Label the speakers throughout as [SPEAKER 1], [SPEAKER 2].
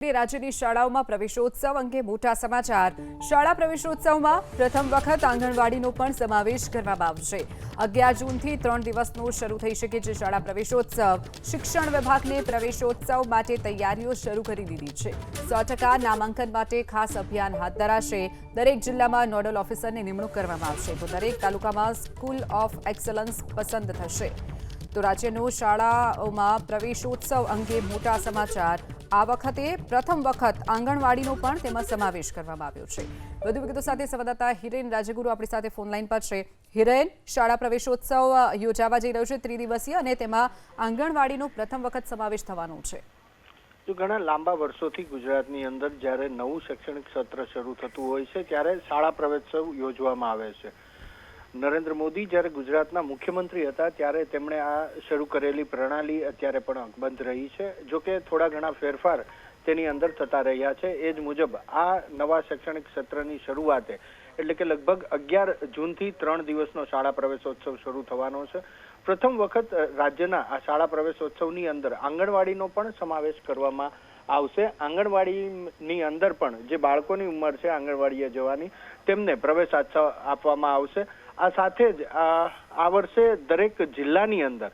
[SPEAKER 1] રાજ્યની શાળાઓમાં પ્રવેશોત્સવ અંગે મોટા સમાચાર। શાળા પ્રવેશોત્સવમાં પ્રથમ વખત આંગણવાડીનો પણ સમાવેશ કરવામાં આવશે। 11 જૂનથી 3 દિવસનો શરૂ થઈ શકે છે શાળા પ્રવેશોત્સવ। શિક્ષણ વિભાગને પ્રવેશોત્સવ માટે તૈયારીઓ શરૂ કરી દીધી છે। 100% નામાંકન માટે ખાસ અભિયાન હાથ ધરાશે। દરેક જિલ્લામાં નોડલ ઓફિસરની નિમણૂક કરવામાં આવશે તો દરેક તાલુકામાં સ્કૂલ ઓફ એક્સલન્સ પસંદ થશે। તો રાજ્યનો શાળાઓમાં પ્રવેશોત્સવ અંગે મોટા સમાચાર। આ વખતે પ્રથમ વખત આંગણવાડીનો પણ તેમાં સમાવેશ કરવામાં આવ્યો છે। વધુ વિગતો સાથે સંવાદદાતા હિરેન રાજગુરુ આપણી સાથે ફોન લાઈન પર છે। હિરેન, શાળા પ્રવેશોત્સવ યોજાવા જઈ રહ્યો છે ત્રિદિવસીય અને તેમાં આંગણવાડીનો પ્રથમ વખત સમાવેશ થવાનો છે।
[SPEAKER 2] તો ઘણા લાંબા વર્ષોથી ગુજરાતની અંદર જ્યારે નવું શૈક્ષણિક સત્ર શરૂ થતું હોય છે ત્યારે શાળા પ્રવેશોત્સવ યોજવામાં આવે છે। નરેન્દ્ર મોદી જ્યારે ગુજરાતના મુખ્યમંત્રી હતા ત્યારે તેમણે આ શરૂ કરેલી પ્રણાલી અત્યારે પણ અકબંધ રહી છે। જો કે થોડા ઘણા ફેરફાર તેની અંદર થતા રહ્યા છે। એ જ મુજબ આ નવા શૈક્ષણિક સત્રની શરૂઆતે એટલે કે લગભગ 11 જૂનથી 3 દિવસનો શાળા પ્રવેશોત્સવ શરૂ થવાનો છે। પ્રથમ વખત રાજ્યના આ શાળા પ્રવેશોત્સવની અંદર આંગણવાડીનો પણ સમાવેશ કરવામાં આવશે। આંગણવાડીની અંદર પણ જે બાળકોની ઉંમર છે આંગણવાડીએ જવાની તેમને પ્રવેશ આપવામાં આવશે। આ સાથે જ આ વર્ષે દરેક જિલ્લાની અંદર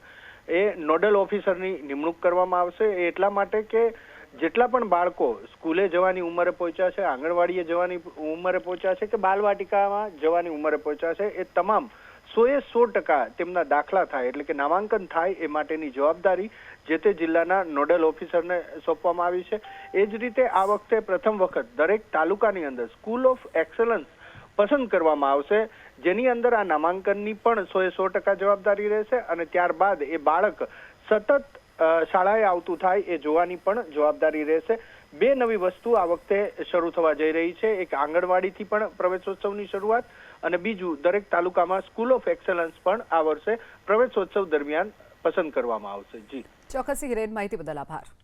[SPEAKER 2] એ નોડલ ઓફિસરની નિમણૂક કરવામાં આવશે। એ એટલા માટે કે જેટલા પણ બાળકો સ્કૂલે જવાની ઉંમરે પહોંચ્યા છે, આંગણવાડીએ જવાની ઉંમરે પહોંચ્યા છે કે બાલવાટિકામાં જવાની ઉંમરે પહોંચ્યા છે, એ તમામ 100% તેમના દાખલા થાય એટલે કે નામાંકન થાય એ માટેની જવાબદારી જે તે જિલ્લાના નોડલ ઓફિસરને સોંપવામાં આવી છે। એ જ રીતે આ વખતે પ્રથમ વખત દરેક તાલુકાની અંદર સ્કૂલ ઓફ એક્સલન્સ પસંદ કરવામાં આવશે, જેની અંદર આ નામાંકનની પણ 100% જવાબદારી રહેશે અને ત્યારબાદ એ બાળક સતત શાળાએ આવતું થાય એ જોવાની પણ જવાબદારી રહેશે। બે નવી વસ્તુ આ વખતે શરૂ થવા જઈ રહી છે। એક આંગણવાડીથી પણ પ્રવેશોત્સવની શરૂઆત અને બીજું દરેક તાલુકામાં સ્કૂલ ઓફ એક્સલન્સ પણ આ વર્ષે પ્રવેશોત્સવ દરમિયાન પસંદ કરવામાં આવશે। જી
[SPEAKER 1] ચોક્કસ હિરેન, માહિતી બદલ આભાર।